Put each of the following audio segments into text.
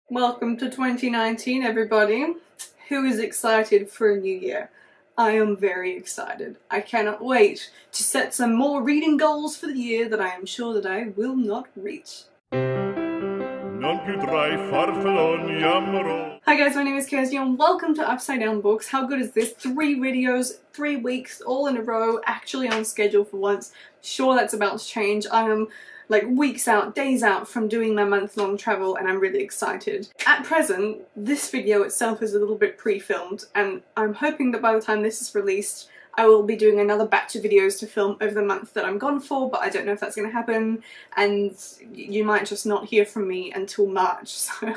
Welcome to 2019, everybody. Who is excited for a new year? I am very excited. I cannot wait to set some more reading goals for the year that I am sure that I will not reach. Hi guys, my name is Kirsty and welcome to Upside Down Books. How good is this? 3 videos, 3 weeks, all in a row, actually on schedule for once. Sure, that's about to change. I am like weeks out, days out from doing my month-long travel and I'm really excited. At present, this video itself is a little bit pre-filmed and I'm hoping that by the time this is released I will be doing another batch of videos to film over the month that I'm gone for, but I don't know if that's going to happen and you might just not hear from me until March, so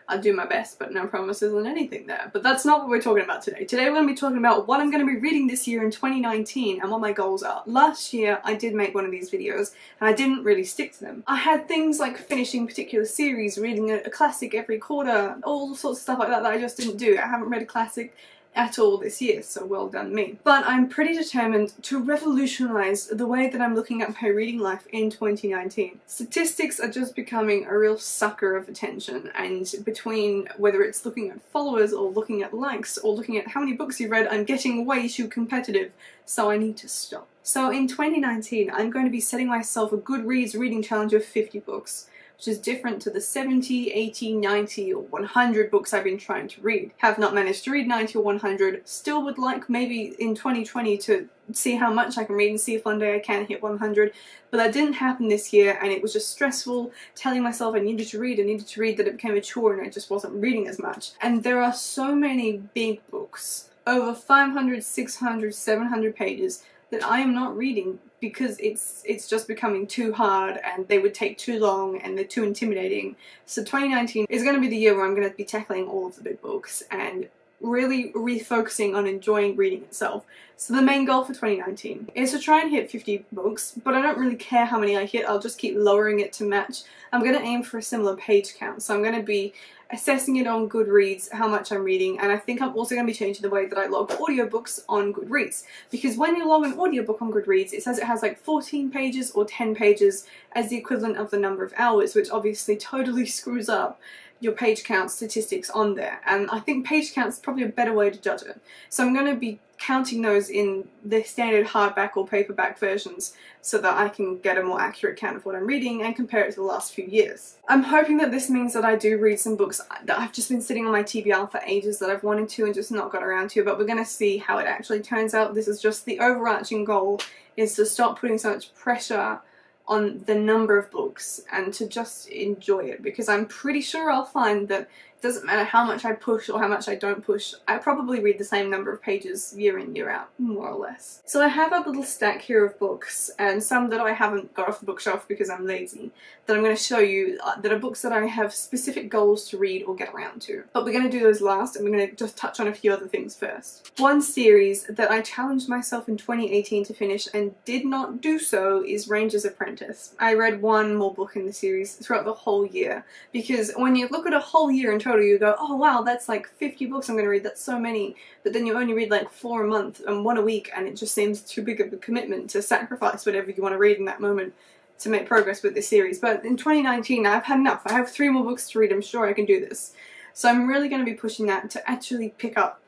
I'll do my best, but no promises on anything there. But that's not what we're talking about today. Today we're going to be talking about what I'm going to be reading this year in 2019 and what my goals are. Last year I did make one of these videos and I didn't really stick to them. I had things like finishing particular series, reading a classic every quarter, all sorts of stuff like that I just didn't do. I haven't read a classic at all this year, so well done me. But I'm pretty determined to revolutionize the way that I'm looking at my reading life in 2019. Statistics are just becoming a real sucker of attention, and between whether it's looking at followers or looking at likes or looking at how many books you've read, I'm getting way too competitive, so I need to stop. So in 2019, I'm going to be setting myself a Goodreads reading challenge of 50 books. Which is different to the 70, 80, 90 or 100 books I've been trying to read. Have not managed to read 90 or 100, still would like maybe in 2020 to see how much I can read and see if one day I can hit 100, but that didn't happen this year and it was just stressful telling myself I needed to read that it became a chore and I just wasn't reading as much. And there are so many big books, over 500, 600, 700 pages that I am not reading because it's just becoming too hard and they would take too long and they're too intimidating. So 2019 is going to be the year where I'm going to be tackling all of the big books and really refocusing on enjoying reading itself. So the main goal for 2019 is to try and hit 50 books, but I don't really care how many I hit, I'll just keep lowering it to match. I'm going to aim for a similar page count, so I'm going to be assessing it on Goodreads, how much I'm reading, and I think I'm also going to be changing the way that I log audiobooks on Goodreads, because when you log an audiobook on Goodreads, it says it has like 14 pages or 10 pages as the equivalent of the number of hours, which obviously totally screws up your page count statistics on there, and I think page count is probably a better way to judge it. So I'm going to be counting those in the standard hardback or paperback versions so that I can get a more accurate count of what I'm reading and compare it to the last few years. I'm hoping that this means that I do read some books that I've just been sitting on my TBR for ages that I've wanted to and just not got around to, but we're going to see how it actually turns out. This is just the overarching goal, is to stop putting so much pressure on the number of books and to just enjoy it, because I'm pretty sure I'll find that it doesn't matter how much I push or how much I don't push, I probably read the same number of pages year in, year out, more or less. So I have a little stack here of books, and some that I haven't got off the bookshelf because I'm lazy, that I'm going to show you that are books that I have specific goals to read or get around to. But we're going to do those last, and we're going to just touch on a few other things first. One series that I challenged myself in 2018 to finish and did not do so is Ranger's Apprentice. I read one more book in the series throughout the whole year, because when you look at a whole year in total, you go, oh wow, that's like 50 books I'm going to read, that's so many, but then you only read like 4 a month and 1 a week, and it just seems too big of a commitment to sacrifice whatever you want to read in that moment to make progress with this series. But in 2019 I've had enough. I have 3 more books to read, I'm sure I can do this. So I'm really going to be pushing that to actually pick up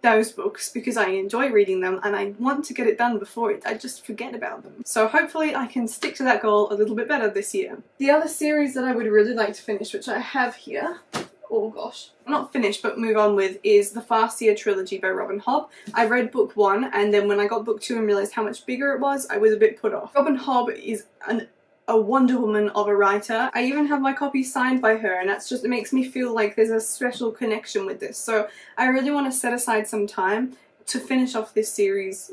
those books because I enjoy reading them and I want to get it done before I just forget about them. So hopefully I can stick to that goal a little bit better this year. The other series that I would really like to finish, which I have here, oh gosh, not finish but move on with, is the Farseer trilogy by Robin Hobb. I read book 1 and then when I got book 2 and realised how much bigger it was, I was a bit put off. Robin Hobb is a Wonder Woman of a writer. I even have my copy signed by her, and that's just, it makes me feel like there's a special connection with this. So I really want to set aside some time to finish off this series.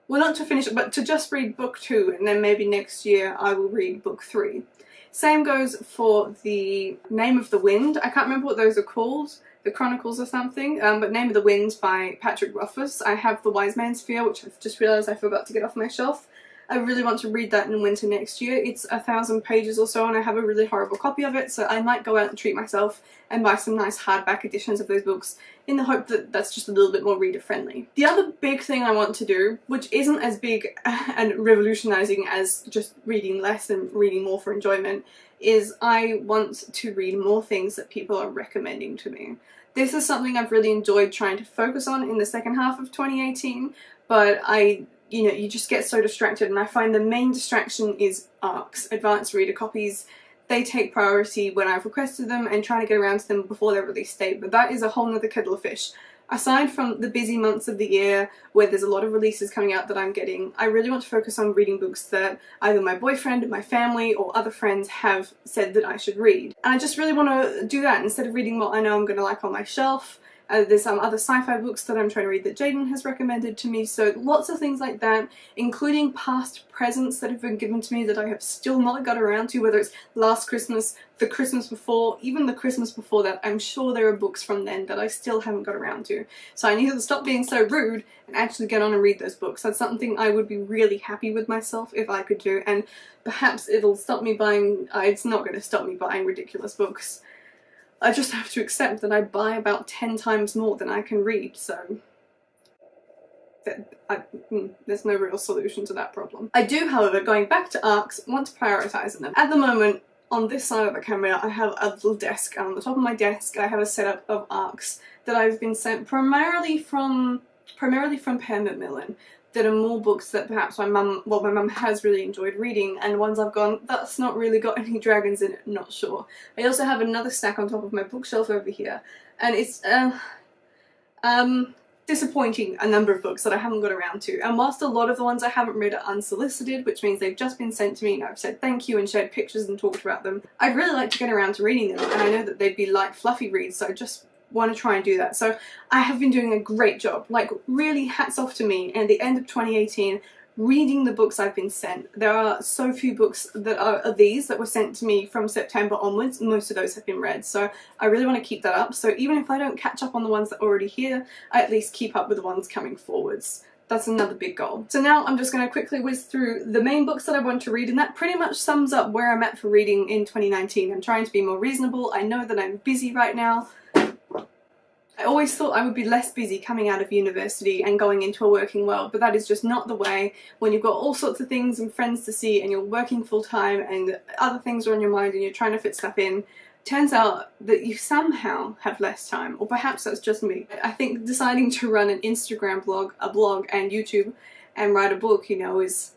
Well, not to finish it, but to just read book 2, and then maybe next year I will read book 3. Same goes for the Name of the Wind. I can't remember what those are called, the Chronicles or something, but Name of the Wind by Patrick Rothfuss. I have The Wise Man's Fear, which I've just realised I forgot to get off my shelf. I really want to read that in winter next year. It's 1,000 pages or so and I have a really horrible copy of it, so I might go out and treat myself and buy some nice hardback editions of those books in the hope that that's just a little bit more reader friendly. The other big thing I want to do, which isn't as big and revolutionizing as just reading less and reading more for enjoyment, is I want to read more things that people are recommending to me. This is something I've really enjoyed trying to focus on in the second half of 2018, but you just get so distracted, and I find the main distraction is ARCs, Advanced Reader Copies. They take priority when I've requested them and trying to get around to them before their release date, but that is a whole nother kettle of fish. Aside from the busy months of the year where there's a lot of releases coming out that I'm getting, I really want to focus on reading books that either my boyfriend, my family, or other friends have said that I should read. And I just really want to do that instead of reading what I know I'm going to like on my shelf. There's some other sci-fi books that I'm trying to read that Jaden has recommended to me, so lots of things like that, including past presents that have been given to me that I have still not got around to, whether it's last Christmas, the Christmas before, even the Christmas before that. I'm sure there are books from then that I still haven't got around to. So I need to stop being so rude and actually get on and read those books. That's something I would be really happy with myself if I could do, and perhaps it'll stop me buying, it's not going to stop me buying ridiculous books. I just have to accept that I buy about 10 times more than I can read, so there's no real solution to that problem. I do, however, going back to ARCs, want to prioritise them. At the moment, on this side of the camera, I have a little desk, and on the top of my desk I have a setup of ARCs that I've been sent primarily from Per Macmillan, that are more books that perhaps my mum has really enjoyed reading, and ones I've gone, that's not really got any dragons in it, not sure. I also have another stack on top of my bookshelf over here, and it's disappointing, a number of books that I haven't got around to. And whilst a lot of the ones I haven't read are unsolicited, which means they've just been sent to me and I've said thank you and shared pictures and talked about them, I'd really like to get around to reading them, and I know that they'd be light, fluffy reads, so I just want to try and do that. So I have been doing a great job, like really hats off to me, and at the end of 2018 reading the books I've been sent. There are so few books that are these that were sent to me from September onwards. Most of those have been read, so I really want to keep that up. So even if I don't catch up on the ones that are already here, I at least keep up with the ones coming forwards. That's another big goal. So now I'm just going to quickly whiz through the main books that I want to read, and that pretty much sums up where I'm at for reading in 2019. I'm trying to be more reasonable. I know that I'm busy right now. I always thought I would be less busy coming out of university and going into a working world, but that is just not the way when you've got all sorts of things and friends to see and you're working full time and other things are on your mind and you're trying to fit stuff in. Turns out that you somehow have less time, or perhaps that's just me. I think deciding to run an Instagram blog, a blog and YouTube and write a book, you know, is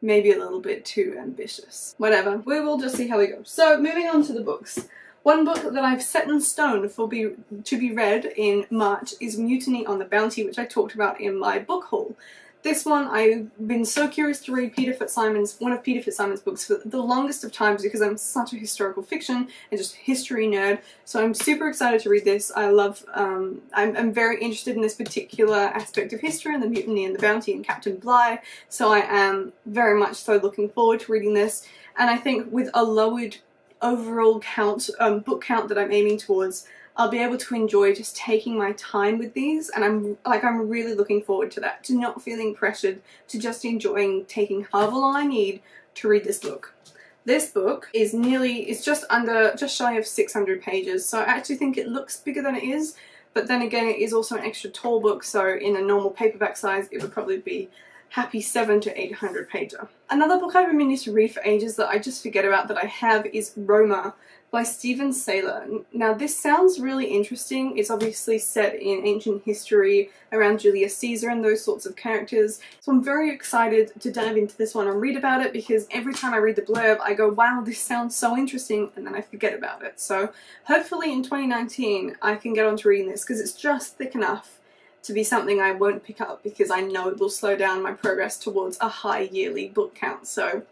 maybe a little bit too ambitious. Whatever, we will just see how we go. So moving on to the books. One book that I've set in stone to be read in March is Mutiny on the Bounty, which I talked about in my book haul. This one, I've been so curious to read one of Peter Fitzsimon's books for the longest of times because I'm such a historical fiction and just history nerd, so I'm super excited to read this. I love, I'm very interested in this particular aspect of history and the Mutiny and the Bounty and Captain Bligh, so I am very much so looking forward to reading this, and I think with a lowered overall count, book count that I'm aiming towards, I'll be able to enjoy just taking my time with these, and I'm really looking forward to that, to not feeling pressured, to just enjoying taking however long I need to read this book. This book is just shy of 600 pages, so I actually think it looks bigger than it is, but then again it is also an extra tall book, so in a normal paperback size it would probably be happy 700 to 800 pager. Another book I've been meaning to read for ages that I just forget about that I have is Roma by Stephen Saylor. Now this sounds really interesting. It's obviously set in ancient history around Julius Caesar and those sorts of characters, so I'm very excited to dive into this one and read about it, because every time I read the blurb I go, wow, this sounds so interesting, and then I forget about it. So hopefully in 2019 I can get on to reading this, because it's just thick enough to be something I won't pick up, because I know it will slow down my progress towards a high yearly book count, so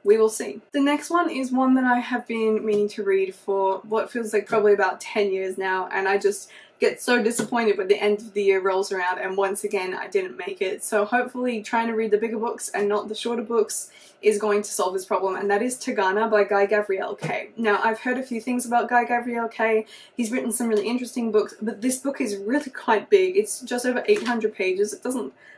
we will see. The next one is one that I have been meaning to read for what feels like probably about 10 years now, and I just get so disappointed when the end of the year rolls around and once again I didn't make it. So hopefully trying to read the bigger books and not the shorter books is going to solve this problem, and that is Tagana by Guy Gavriel Kay. Now, I've heard a few things about Guy Gavriel Kay. He's written some really interesting books, but this book is really quite big. It's just over 800 pages.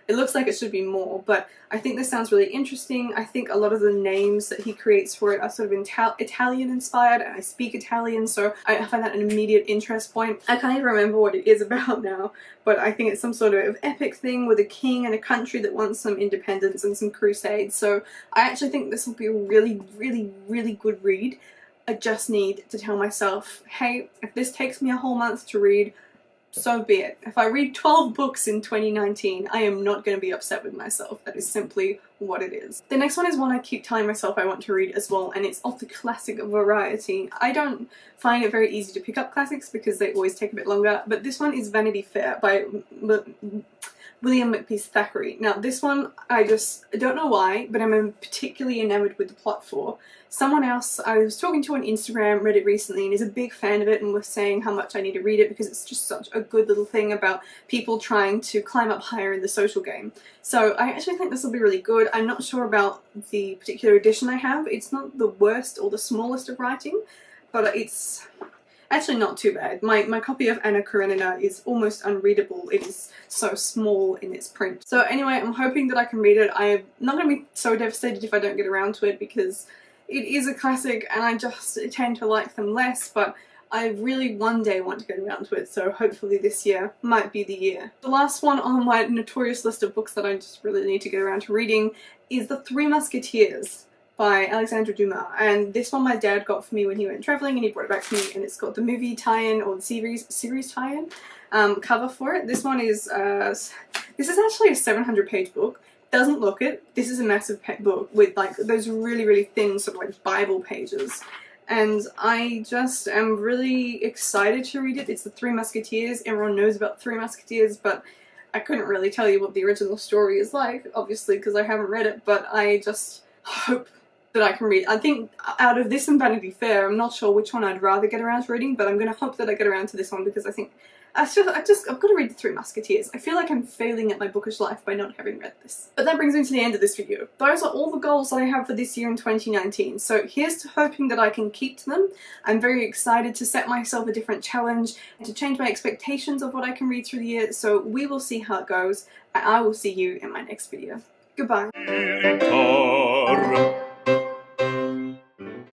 It looks like it should be more, but I think this sounds really interesting. I think a lot of the names that he creates for it are sort of Italian inspired, and I speak Italian, so I find that an immediate interest point. I can't even remember what it is about now, but I think it's some sort of epic thing with a king and a country that wants some independence and some crusades. So I actually think this will be a really, really, really good read. I just need to tell myself, hey, if this takes me a whole month to read, so be it. If I read 12 books in 2019, I am not going to be upset with myself. That is simply what it is. The next one is one I keep telling myself I want to read as well, and it's of the classic variety. I don't find it very easy to pick up classics because they always take a bit longer, but this one is Vanity Fair by William Makepeace Thackeray. Now this one, I don't know why, but I'm particularly enamored with the plot for. Someone else I was talking to on Instagram read it recently and is a big fan of it and was saying how much I need to read it because it's just such a good little thing about people trying to climb up higher in the social game. So I actually think this will be really good. I'm not sure about the particular edition I have. It's not the worst or the smallest of writing, but it's actually not too bad. My copy of Anna Karenina is almost unreadable. It is so small in its print. So anyway, I'm hoping that I can read it. I'm not going to be so devastated if I don't get around to it because it is a classic and I just tend to like them less, but I really one day want to get around to it, so hopefully this year might be the year. The last one on my notorious list of books that I just really need to get around to reading is The Three Musketeers by Alexandre Dumas, and this one my dad got for me when he went travelling and he brought it back to me, and it's got the movie tie-in or the series tie-in cover for it. This one is, this is actually a 700-page book. Doesn't look it. This is a massive book with like those really, really thin sort of like Bible pages. And I just am really excited to read it. It's The Three Musketeers. Everyone knows about Three Musketeers, but I couldn't really tell you what the original story is like, obviously, because I haven't read it, but I just hope that I can read. I think out of this and Vanity Fair, I'm not sure which one I'd rather get around to reading, but I'm going to hope that I get around to this one because I think I've got to read The Three Musketeers. I feel like I'm failing at my bookish life by not having read this. But that brings me to the end of this video. Those are all the goals that I have for this year in 2019. So here's to hoping that I can keep to them. I'm very excited to set myself a different challenge and to change my expectations of what I can read through the year. So we will see how it goes, and I will see you in my next video. Goodbye.